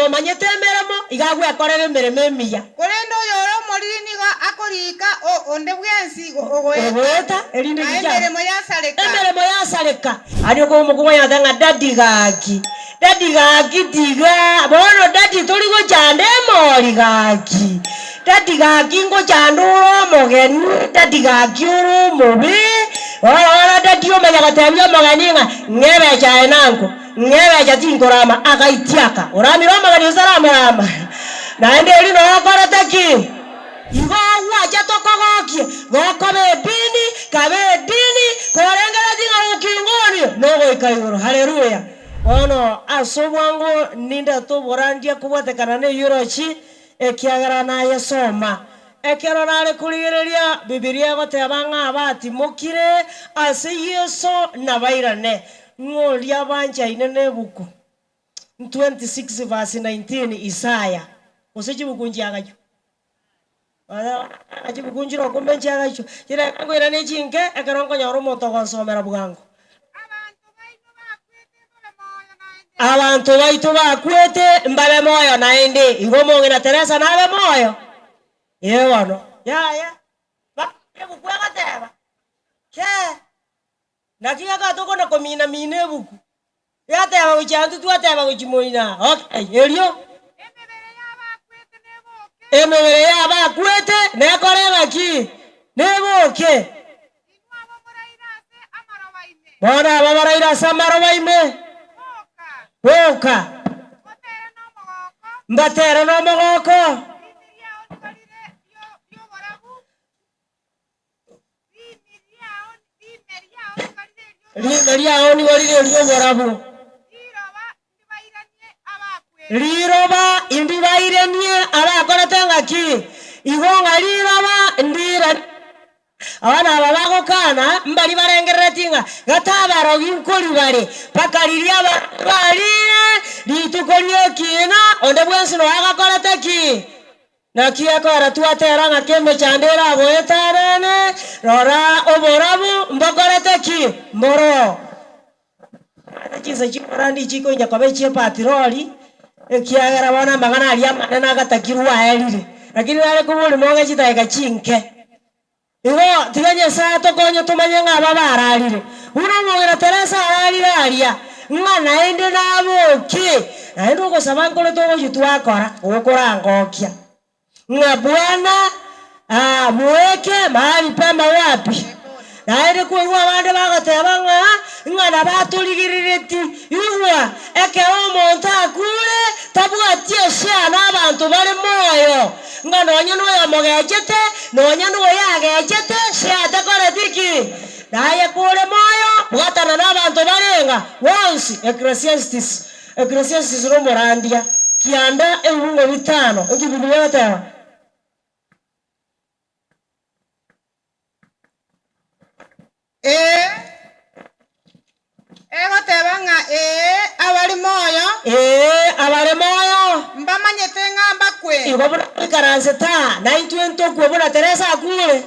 tomanyete emeremo igagwe akorere emeremo emiya Korendo yoro moriri nigo akorika onde bwensi ogoeta erinde gija emeremo yasareka ari ko mukugo yathanga dadi gaki diga bono dadi torigo chande mori gaki dadi gaki ngo chanduro mogeni dadi gaki uru mubi ora dadi omanya gatemya moganinga ngebe cha enango ngebe cha tinkorama akaitiaka oramiro magani usarama naende eri no korataki igo wacha tokogokie gokobe dini kabe dini korengera tinga ukingoni nogo ikayuro haleluya ono asobwango ninda to borandia kubatekana ne yurochi ekiagara na yesoma ekero nare kurigereria bibilia gotebanga abati mokire ase yeso na bairane ngoria banja inene buku 26 verse 19 Isaya osechi bukunji agacho achi bukunjiro kombenji agacho kire ngwira ne chinke ekerongo nyoro moto gonsomera bugango abantu baitu bakwete mbabe moyo naende igomo ngina Teresa nabe moyo yewano ya ba kukwega teba ke nakiga ka tokona komina mine buku ya teba uchantu tu teba uchimoina okay elio emebere ya bakwete ne korega ki neboke bona babaraira samaro baime boka mbatera no mogoko Liria oni gorire ryo borabu Liroba indibairenie abakoratenga ki igonga liroba ndira abana babago kana mbali barengeretinga gatabaro ginkoli bare pakariria bari litukolie kina onde bwensi no agakorete ki nakia kora tuateranga kembe chandera goetarane rora oborabu mbokorete ki moro chiza chikorandi chiko nyakobe chie patroli ekiagera bana magana alia manena gatakirwa elire lakini wale kubuli moga chitaika chinke igo tiganye saa tokonyo tumanye ngaba baralire uno mogera Teresa aralire alia ngana ende naboki naendo gosaba nkole togo yitwakora okorangokia ngabwana muweke mahali pema wapi naende kuwa bande bagatebanga ngana batuligirireti iwa eke omonta kule tabwatie shana abantu bari moyo ngana onyono ya mogejete nonyano yagejete shata kore tiki naye kule moyo bwatana n'abantu barenga once Ecclesiastes romorandia kianda ebungo bitano okibibulya batawa gotebanga abari moyo mbamanyete ngamba kwe igo bikaranse ta 920 kwebona Teresa akule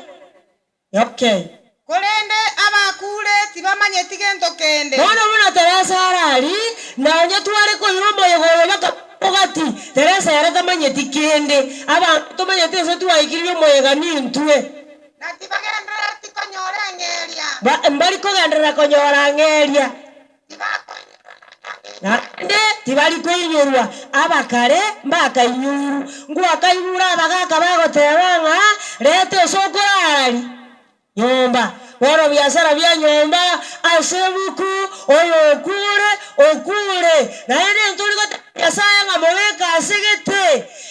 okay korende abakule tibamanyete gento kende bona Teresa arali na onye tware ko yomo yego bakati Teresa yarata manyete kende abantu tomanyete se twaikirwe moyega nintwe natibagendera tikonyora ngeria mbali ko gendera konyora ngeria nande tibali kwinyurwa abakare mbaka inyuru ngwa kayura abagaka bagotebanga lete sokorali nyomba woro biashara bya nyomba asebuku oyo okure naende ntuli ko yasaya ngamoweka asigete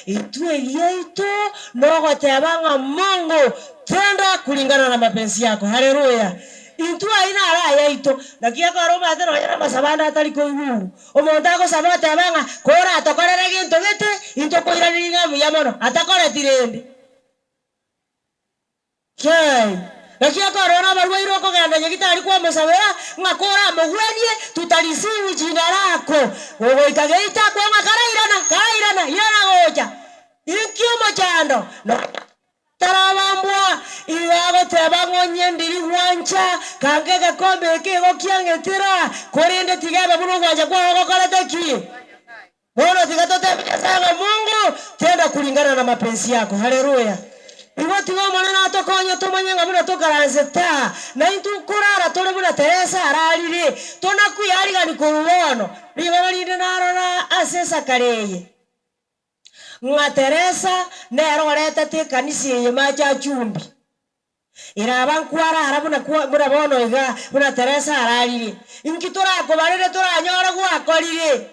itwe yeito nogotebanga Mungu tenda kulingana na mapenzi yako haleluya intu aina ara yaito nakia karo matero yana masabanda atali ko ibu omonta ko sabata banga kora atokorera ginto gete into koira ninga muyamono atakora tirende kai nakia karo na barwairo ko ganda nyigitari kwa musabera ngakora mogwenie tutalisiwi jina lako wogo ikageita kwa makarairana yana goja inkimo chando no tarabambwa iwago tebango nyendiri wancha kange gakombe kego kiangetira korinde tigaba buno gwanja kwa gokorete ki Mbona tikatote sana Mungu tenda kulingana na mapenzi yako. Haleluya. Iwo tiwa mwana na tokonyo tumanye ngabuna tokaranze ta na intu kurara tole buna Teresa ararire tona kuyariga ni kuruwono ligana linde narora asesa kareye nga Teresa nerorete te kanisi ye macha chumbi iraban kwara arabuna buna bono iga buna Teresa ararire inkitora ko barere tora nyora gwa korire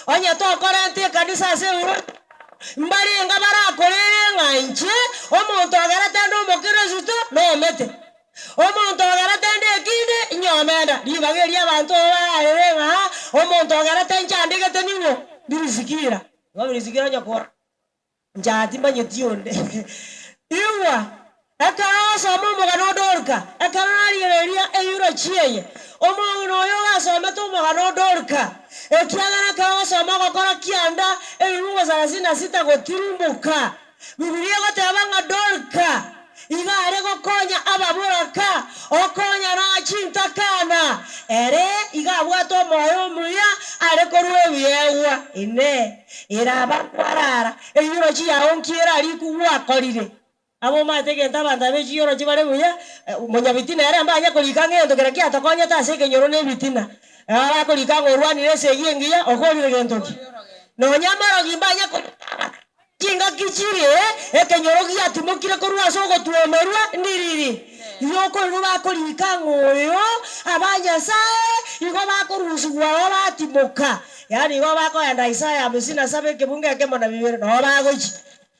onya to korente kanisa se mbari ngabara korere nganje omuntu agaratendo mukiristo no mete omuntu agaratende kinde nyomenda libageria abantu barerenga omuntu agaratende andikete niwo ndirizikira babirizikira nyakora njati banyetionde iwa akaraso mumu ganodorka akararireria euro chieye omuntu oyo gasome tumu ganodorka ekiagara kaso magokora kianda ebirungo za sita gotirumbuka Biblia gotebanga Dorka igare gokonya ababuraka okonya na chintakana ere igabwato moyo muya are korwe byewa ine iraba kwarara eyiro chi yaonkira ari kuwa korire abo matege ntabanda beji yoro chibare muya monya bitina ere mbanya kolika ngendo kera kia tokonya ta seke nyoro ne bitina ara kolika ngorwani rese yengia okorire gentoki no nyamaro gimbanya kinga kichire ekenyorogi atimukire korwa sogo tuomerwa ndiriri yoko ruba kolika ngoyo abanya sae igo bakorusugwa batimoka yani igo bakoenda Isaya 57 kebunge kemona bibere no bagochi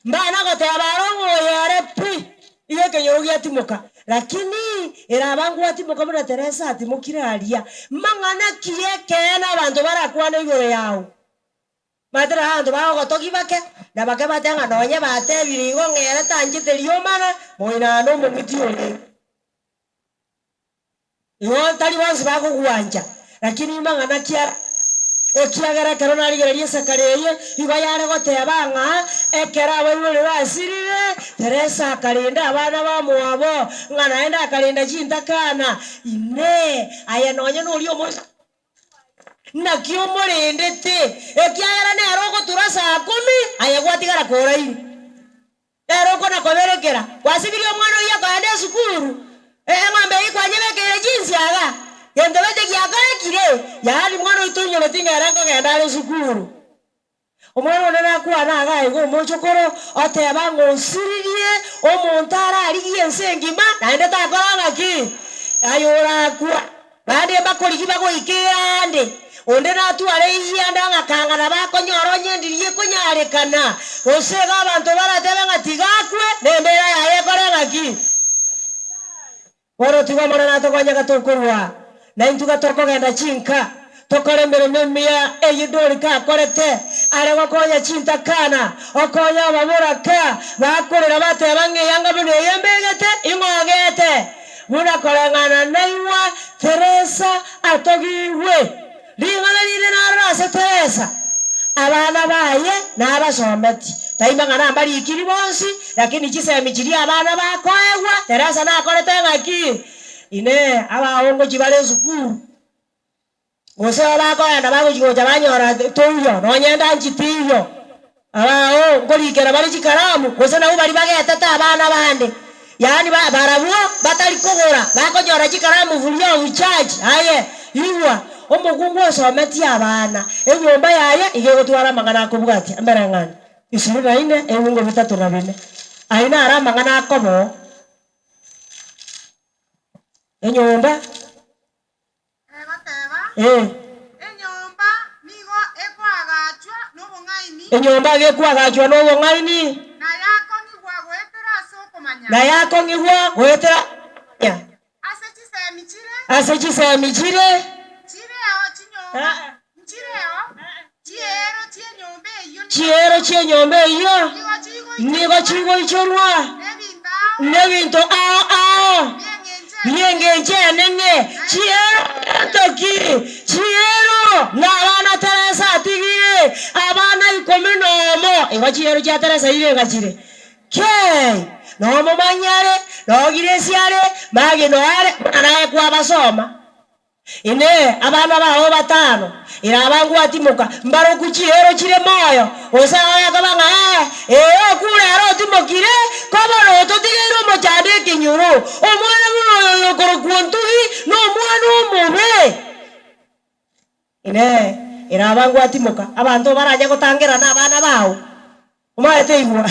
mbana gote abarongo yare pi ile kenyorogi atimoka lakini erabangu atimoka muri Teresa atimukire alia mangana kieke na bantu barakwana igoro yao Madra hando ba go toki bake na bake batanga nonye bate birigo ngere tanjite liomana moina no mumitiyo ni yo tali wansi ba go kuanja lakini mangana kia ekiagara karona aligereria sakareye ibayare go tebanga ekera wewe basirire Teresa kalinda abana ba muabo ngana enda kalinda chintakana ine aya nonye no lio mo na kio morendete ekiagara ne rogo turasa 10 ayagwatigara koraini eroko na koberekera wasibirio mwana ya kaende sukuru ng'ombe ikwanyebekere jinsi aga yende bete kiagara kire yali mwana itunyo betinga rango genda sukuru omwana onena kwa na aga ego mochokoro oteba ngosiririe omontara arigie nsengima na ende takoranga ki ayora kwa bade bakori bago ikirande onde na tu are yanda ngakangana bakonyoro nyendirie konyarekana osega abantu baratebe ngatigakwe nembera yaye korenga ki oro tiwa mona to kwanya gatokorwa na intuga toko genda chinka tokore mbere memia eyidorika korete are gokonya chinta kana okonya baburaka bakorera bateba ngeyanga bino yembegete ingogete muna korengana naiwa Teresa atogiwe Lingana lile na rasa Teresa abana baye na abasometi taima ngana mbali ikiri bonsi lakini chisa emichiria abana bakoegwa Teresa na akorete ngaki ine abaongo chibale sukuru ose abakoenda bagochigocha banyora toyo nonyenda nchitiyo abao ngolikera bali chikaramu ose na ubali bageteta abana bande yani barabuo batali kogora bakonyora chikaramu vulyo uchaji aye iwa omugungu osometi abana enyomba yaye igegotwara mangana akubwati amberangana isuru ine ebungo bitatu na bine aina ara mangana akobo enyomba enyomba nigo ekwagachwa nobongaini enyomba gekwagachwa nobongaini na yako ngigwa gwetera ase chisemichire chiero chienyombe iyo nigo chigo ichorwa nebinto ao Niengeje nene chiero toki chiero na abana Teresa tigie abana ikominomo iwa chiero cha Teresa ile gachire ke no mumanyare no giresiare magi no are anaye kwa basoma ine abana baho batano irabangu atimuka mbaro kuchihero chire moyo osaya kabanga kule aro timokire kabaro totigero mochade kinyuro omwana muno yokoro kuontuhi no mwana umube ine irabangu atimuka abantu baraje gotangira nabana bawo umaete igwa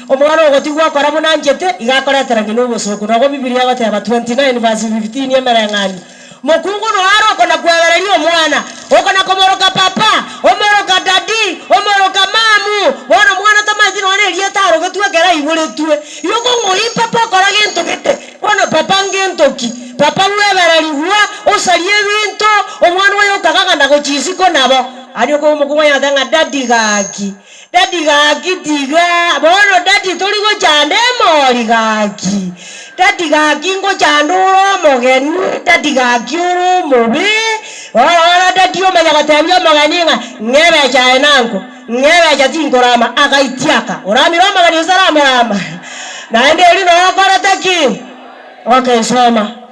omwana ogotigwa kora munanjete igakoretera ngino bosoku nago Biblia goteba 29 verse 15 emerengani mokungu no aroko na kwegereria omwana okona komoroka papa omoroka dadi omoroka mamu bona mwana tamaji no ne rietaro getwegera iburetwe yoko ngoi papa kora gento gete bona papa ngentoki papa webereri huwa osalie binto omwana wayo kagaganda gochiziko nabo ari ko mokungu yadanga dadi gaki tiga bono dadi toligo chande mori gaki dadi gaki ngo chanduro mogeni dadi gaki uru mobi ora dadi omanya gatemya maganinga ngebe cha enanko ngebe cha tinkorama akaitiaka oramiro magani usarama na ende eri no korataki okay soma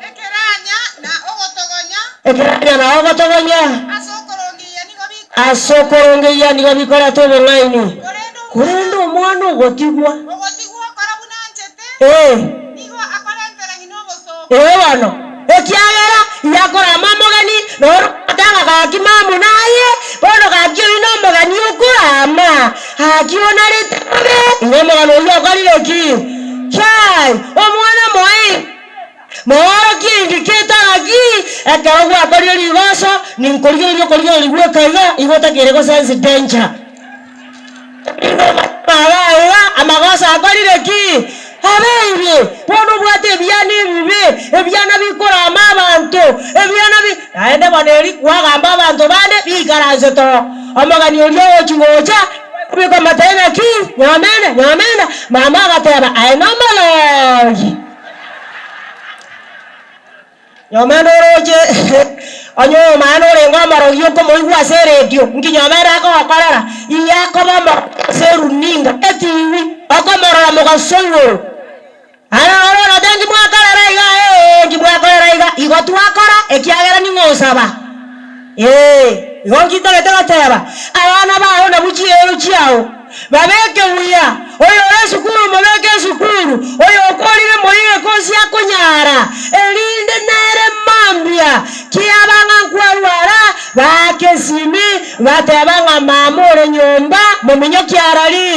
ekeranya na ogotogonya asokorongeya nigo bikora to bongaini kurendo omwana ogotigwa nigo akorentera nginoboso wano ekiagera yakora mamogani no atanga gakimamu naye bono gakyo ino mogani okurama hakiona letabe ngomogano yokorire ki chai omwana moi moro kingi ketagi ekero gwakorire ligoso ninkorire ligwe kaiga igota kerego sense danger Mara amagosa akorire ki abeibe bono bwate byani bibe ebyana bikora amabantu ebyana bi aende baneri kwagamba abantu bande bikaraze to amagani olyo chigocha kubiko matena ki nyamena mama gateba ainomalogi nyamendoroje onyo manore ngomaro yoko moigwa se radio nginyamera ko okorera iyako bamba se runinga etiwi okomorora mugasoyo ara ora dangi mwakarera iga ngibwakorera iga igotu akora ekiagera ni ngosaba igongita getega abana baho na buchiero chiao babeke uya oyo esukuru mabeke sukuru oyo okorire moige kosi akonyara elinde nere mambia kiabanga kwalwara bakesimi batebanga mamore nyomba muminyo kiarali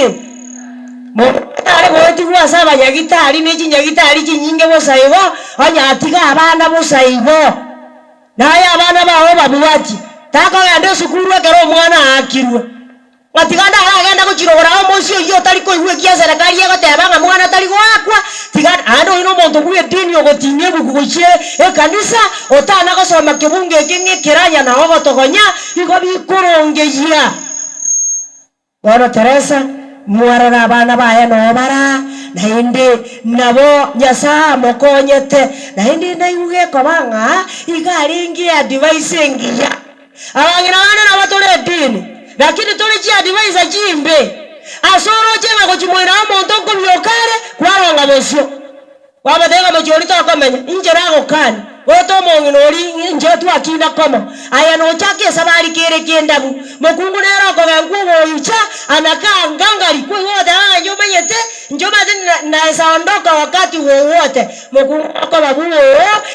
ari goti gwasaba yagitari neji nyagitari kinyinge bosaibo onyatiga abana bosaibo naye abana baho babuwati tako yande sukuru ekero omwana akirwe Matiganda agenda kuchirogora omusio yo taliko iwe kia serikali egotebanga mwana taliko akwa tiganda ando ino muntu kuye dini ogotinye bukugochie ekanisa otana gosoma kibunge kinge kiranya na ogotogonya igo bikorongeya Bono Teresa mwarara abana baye no bara nainde nabo nyasa mokonyete nainde nayuge kobanga igaringi advice ngiya abangina bana nabatole dini lakini tole chi advice chimbe asoro chema kochimoira omonto kobyokare kwaronga besyo wabadenga machori to komenya injera gokani goto mongino ori nje tu akinda komo aya no chake sabari kere kendabu mokungu nero ko gangu ucha anaka ngangari kwa wote anjo menyete njoma na saondoka wakati wowote mokungu ko babuo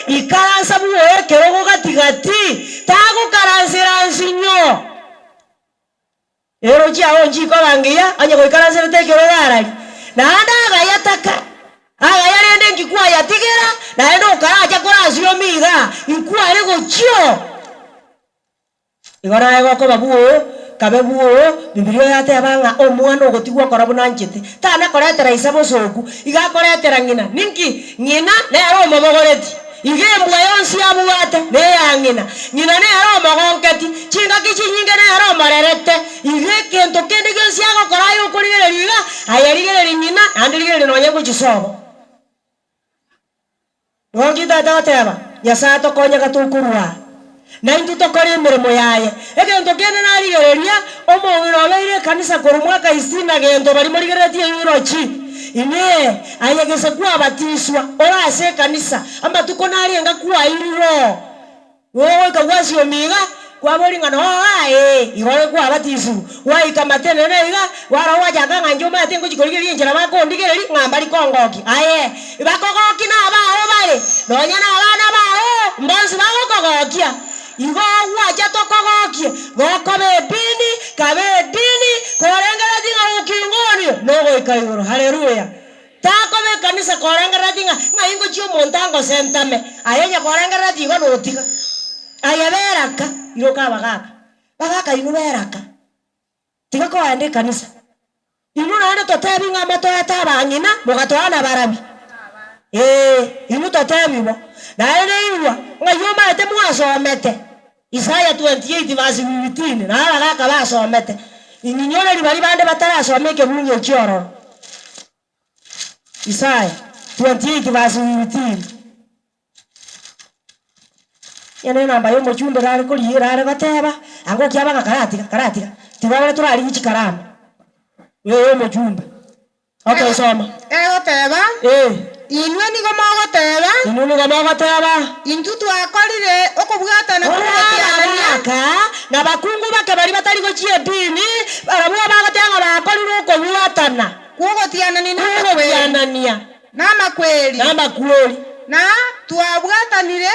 ikaransa buo kerogo gatigati tago karansira nsinyo ero chia onji ko bangia anya ko ikaransa tekero yarari na anda yataka aga yarende ngikwa yatigera na endo karaja korazio miga ikwa rego chio igora ego ko babuo kabebuo Biblia yate banga omwana ogotigwa korabuna njete tana koretera isabo soku iga koretera ngina ninki ngina ne aro mobogoreti igembwa yonsi abuwate ne yangina ngina ne aro mogonketi chinga kichi nyinge ne aro marerete ige kento kende gensi ago korayo korigere liga ayarigere ngina andirigere no nyego chisobo Wongita tateba nyasato konya gatukurwa na intuto kore mirimo yaye egento kene narigereria omongiro leire kanisa korumwaka isina gento bari muri gereti yurochi ine ayegese kwa batiswa ora se kanisa amba tuko nari nga kwa iriro wowe ka wasio miga kwa bolinga no igore kwa batisu wai kamatene neiga wara wajaga nganjuma atengo chikoligi njira bako ndigereri ngambali kongoki aye bakogoki na bao bale nonya na abana bao mbonsi bagokogokia igo wacha tokogokie gokobe bini kabe dini korengera dinga ukingoni nogo ikaigoro haleluya takobe kanisa korengera dinga ngaingo chio montango sentame ayenya korengera digo notiga ayaberaka iroka bagaka inuberaka tiga ko ande kanisa inu nane totebi ngama toeta bangina mugatwana barabi inu totebi bo na ene iwa ngayoma ete mwasomete Isaiah 28 verse 15 na bagaka basomete ininyore libali bande batarasomeke bunye chioro Isaiah 28 verse 15 Yane namba yo mujumbe rari ko lirare bateba ango kyabaga karatiga tibabale turari nchikarama yo mujumbe okay soma oteba inwe nigo mogoteba intutu akorire okobwatana kuratiana na bakungu bake bari batari go chie dini barabwa bagatanga bakorire okobwatana kugotiana ni nakoyanania na makweli na twabwatanire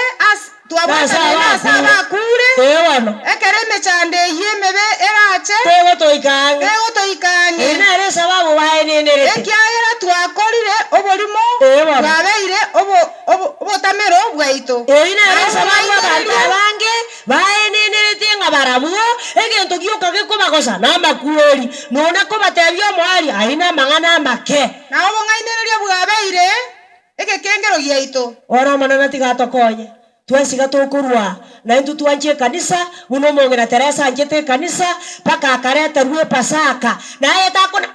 asaba kure ewano ekereme chande yemebe erache toikanye ina re sababu baenenere ekyayera twakorire obolimo twabeire obotamero bwaito ina re sababu abange baenenere tinga barabuo egento gioka gekobagosa na makuori nona ko batebyo mwali aina mangana make na obongainereria bwabeire ekekengero gyaito ora manana tigatokonye twesiga tukurwa na intu twanjie kanisa buno mongera Teresa anjete kanisa paka akareta ruwe pasaka na etakona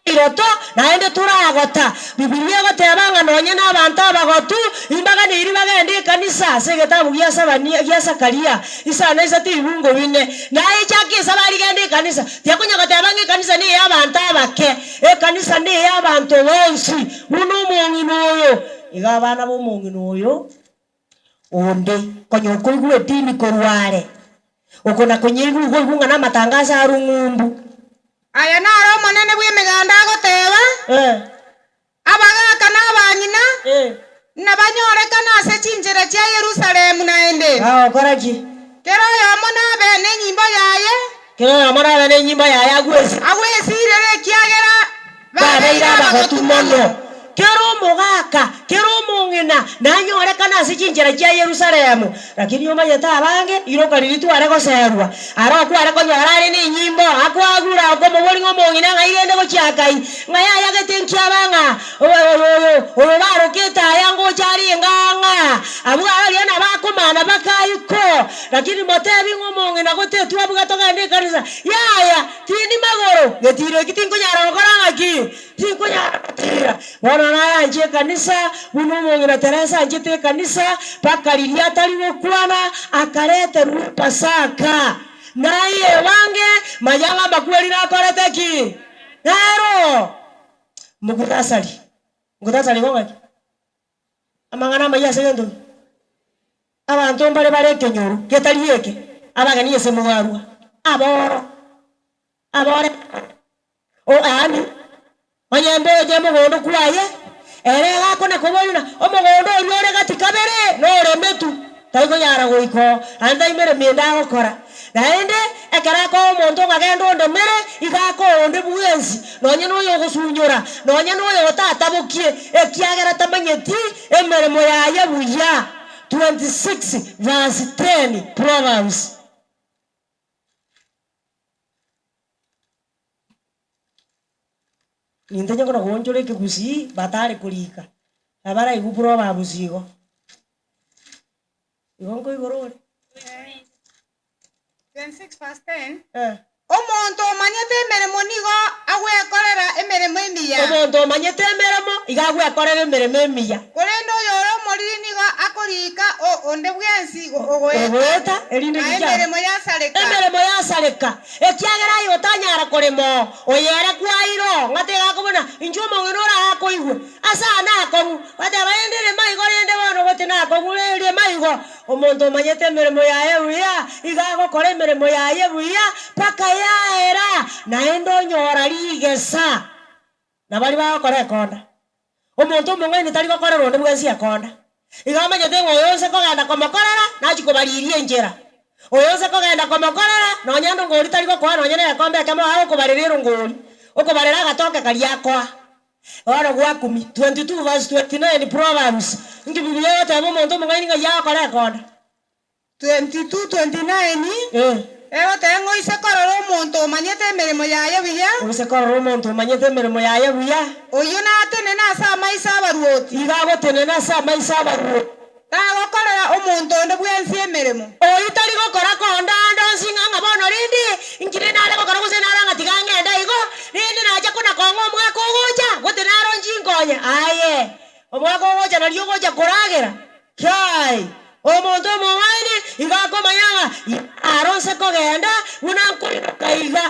iroto na ende turagota Biblia gotebanga nonye na abantu abagotu imbaga ni iri bagende kanisa segetabu gya sabania gya Sakaria isana isati ibungo bine na ichaki sabari gende kanisa tyakunya gotebanga kanisa ni yabantu abake kanisa ni yabantu bonsi buno mongino oyo igabana bo mongino oyo onde konyo kuigwe dini korware okona konyigu goigunga na matangaza arungumbu aya na ro monene bwe meganda goteba abagaka na banyina na banyoreka na se chinjira cha Yerusalemu naende koraki kero yo mona be ne nyimbo yaye agwesi rere kiagera babeira bagotumono kero mugaka kero mungina nanyoreka na se chinjira cha Yerusalemu lakini omanyeta abange iroka liritu arego serwa aro kware ko nyarare ni nyimbo akwagura ko mubori ngo mungina ngairende go chiakai ngaya yagete nkyabanga oyo baro keta yango chari nganga abuga ali na bakomana bakayiko lakini motebi ngo mungina gote tu abuga toka ndi kanisa yaya tini magoro getiro kitingo nyara koranga ki tingo nyara tira bona na anje kanisa buno mungina Teresa anje kanisa pakalilia taliwo kwana akarete pasaka naye wange majanga makweli na korete ki naro mugutasali ngongaki amangana maya segendo abantu mbale bare kenyoro ketalieke abagani yese mugarwa abore ani onyembe je mugondo kwaye ere gakona kubolina omugondo uriore gatikabere no remetu taigo yara goiko anda imere mienda gukora naende ekara ko omonto ngagendo ndemere igako onde buyenzi nonye noyo gusunyura nonye noyo tatabukie ekiagera tamanyeti emeremo yaye buya 26 verse 10 Proverbs Nintenye kono gonjore ke kusi batare kulika abara igupuro babusigo igongo igorore 26 verse 10 omonto manyete emeremo nigo agwekorera emeremo emiya omonto manyete emeremo igagwekorera emeremo emiya korendo yoro moriri nigo akorika onde bwensi ogweta erinde emeremo ya gotareka ekiagera yotanyara koremo oyere kwairo ngate gakubona injumo nginora akoigwe asa nako bate bayendere maigo rende bono gote nako gurerie maigo omonto manyete meremo yaye buya igago kore meremo yaye buya paka yaera naendo nyora rigesa nabali bakore konda omonto mong'eni tari gokora ronde bwesi akonda igamanyete ngoyose kogenda komokorera nachikobaririe njera oyose kogenda komokorera nonyando ngori tari gokora nonyene yakombe kama aho kobarerero ngori okobarera gatoke kariakwa ora gwa 22 verse 29 Proverbs ngi biblia yote amo monto mong'eni nga yakore konda 22:29 Ego tengo isekorora omonto manyete emeremo yaye buya. Isekorora omonto manyete emeremo yaye buya. Oyo natenena asa amaisa abaruoti. Igagotenena asa amaisa abaruoti. Tagokorera omonto onde bwensi emeremo. Oyo tari gokora konda ndonsi ng'anga bono rindi inkire nare gokora gose nare ng'atiga ng'enda igo rindi nacha kuna kongo omwaka ogocha gote naro njinkonya aye omwaka ogocha nario gocha koragera kai omonto omong'aini igakomanyanga aronse kogenda unankaiga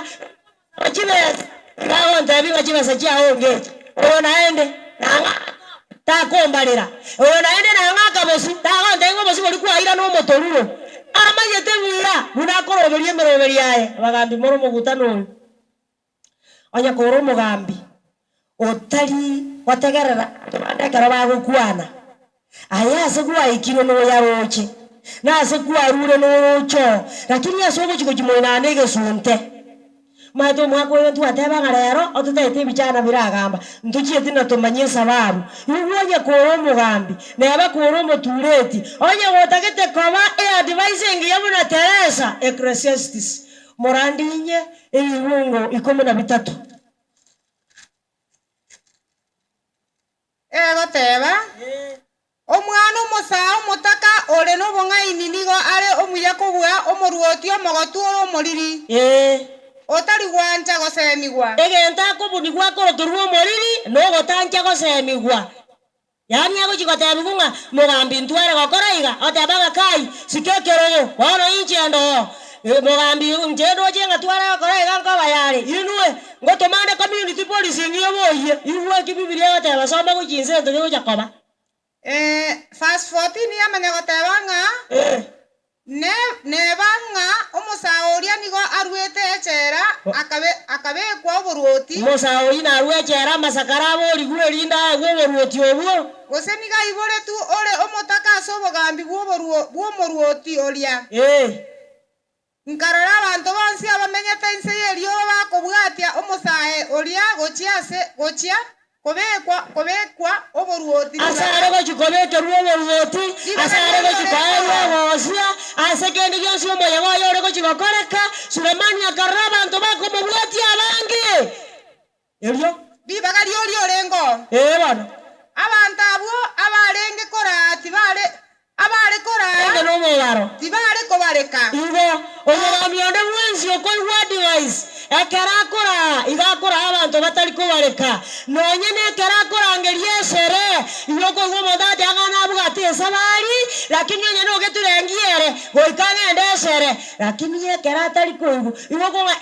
chibesa igagontebinga chibesa chiaonge oyo naende nanga takombarera oyo naende nang'aka bosi tagontengo bosi bori kwaira n'omotoruro amanyete buya unakoroberia emeroberi yaye abagambi moro omogutano oyo onya kora omogambi otari wategerera tobandekero bagokwana aya ase gwaikirwe n'oyaroche nase gwarure n'orocho lakini ase ogochiko chimoinane gesunte mato mwako oyo twatebanga rero otutaite ebichana biragamba ntuchiete natomanyie sababu iwonya kora omogambi neba kora omotureti onya gotagete koba advising yabuna Teresa Ecclesiastes morandinye ebirungo 13 egoteba omwana omusao motaka ore nobong'aini nigo are omuya kobua omoruoti omogotu ore omoriri otari gwanja gosemigwa egenta kobunigwa korotorwa omoriri nogotancha gosemigwa yani agochigotebigung'a mogambi ntware gokora iga otebaga kai sikekeroyo bono inchendo mogambi nchendo ochenga tware gokora iga nkobayare inue ngotomande community policing yoboiye iwe kibibilia goteba soma gochinse ntoge gochakoba fast 14 yamanya goteba ng'a nebanga omusao oria nigo arwete echera akabekwa oboruoti omusao oyi narwe echera amasakara aborigwe erinda oboruoti obwo gose niga ibore tu ore omotaka ase obogambi bw'omoruoti oria nkarora abantu bonsi abamenyete ense erio bakobwatia omusae oria gochia kobekwa oboruoti asare gochikobekerwa oboruoti asare gochikoerwa ogosia ase kende gionsi omoyego oyo ore gochigokoreka Sulemani akarora abantu bakomobwatia abange erio bibaga riorio orengo bono abantu abwo abarenge korati abare korara nomogaro tibare kobareka igo omogambi onde bwensi okoigwa advice ekerakora igakora abantu batari kubareka nonyene ekerakorangeria esere igokoigwa omotate ang'ana abwati esabari lakini onye nogeturengiere goikang'ende esere lakini ekera atari koigwa igokonga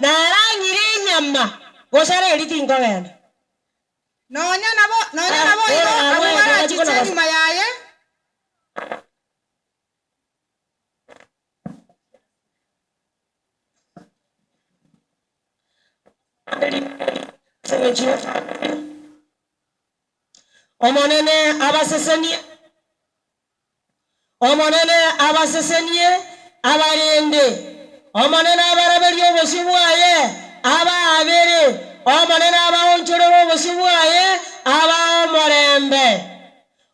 narang'ire enyama gosere eritingogenda nonya nabo igo abo barachiche nyuma yaye omonene abasesenie abarende omonene abaraberi obosi bwaye ababere omonene abaonchorera obosi bwaye abaomorembe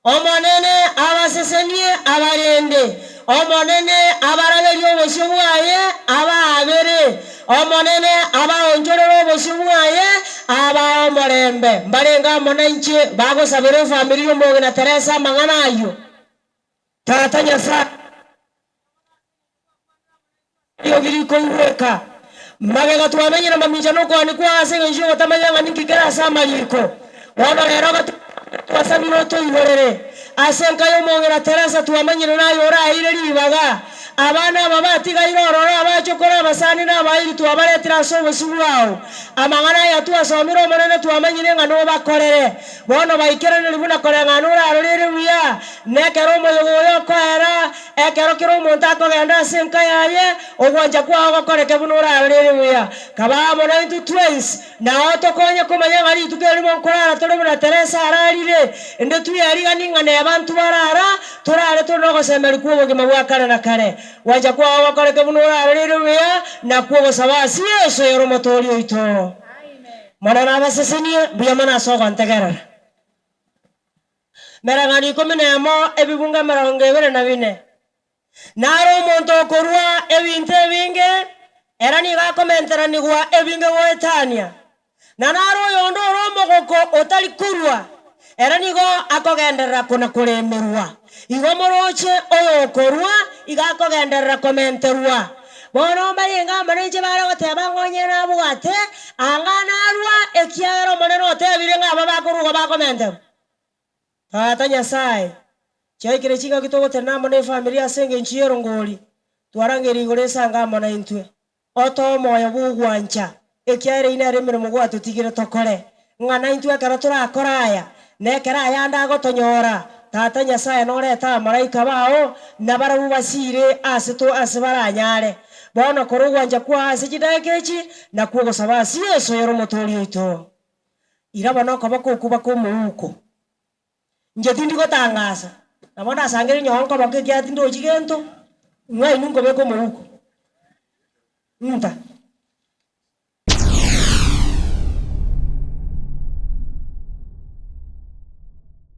omonene abasesenie abarende omonene abaraberi obosi bwaye ababere omonene abaonchorera obosi bwaye abaomorembe mbarenga monanchi bagosabira family omogena Teresa mang'ana ayo tata Nyasaye yogiriko iweka magega twamenyera mamichano kwani kwase ngisho gotamanyanga nikigera samariko bono rero twasabiro tuyihorere asenka yo mogera Teresa twamenyera nayo ora aire ribaga abana babatiga irorora twachokora abasani n'abayiri twabaretera asobosi bwao amang'ana yatu asomire omonene twamanyire ng'ano bakorere bono baikeranire buna kore ng'ano orarorere buya nekero omoyogo oyo okoera ekero kero omonto akogenda ase enka yaye ogwancha kwao gokoreke buna orarorere buya kaba mono into twins nao tokonye komanya ng'ari rituko erimo nkorara tore buna Teresa ararire ende tuyarigani ng'ane abantu barara torare tonogosemeri kwa obogima bwa kare na kare wancha kwao gokoreke buna orarorere buya na kwogosaba ase Yesu yoro motori oito mana nabasesenie buya mana asogo ntegerera merang'ani 11 ebibunga 24 naro omonto okorwa ebinto ebinge era nigakomenteranigwa ebinge goetania na naro oyondo ore omogoko otari kurwa era nigo akogenderera kuna kuremerwa igo moroche oyo okorwa igakogenderera komenterwa bono baringa manenche bare goteba ngonye nabugate anganarwa ekiaro moneno otebire ng'aba bakoruga bakomenterwa Tata Nyasaye chaikire chinga kitogotena mone familia senge nchiero ngoli twarangeri igore sanga mona intwe oto moyo bugwancha ekiare ina remere mugwa tutigire tokore ng'ana intwe kara turakoraya nekera yanda gotonyora Tata Nyasaye noreta malaika bao nabara bubasire asito asibaranyare bono korugwanja kwa ase chidakechi na kwogosaba ase Yesu yoro motori oito iraba noko bakokuba komuuko nje tindi gotangasa nabona asangere nyonko bakekia tindo chigento ng'ai nungo beko muruko nta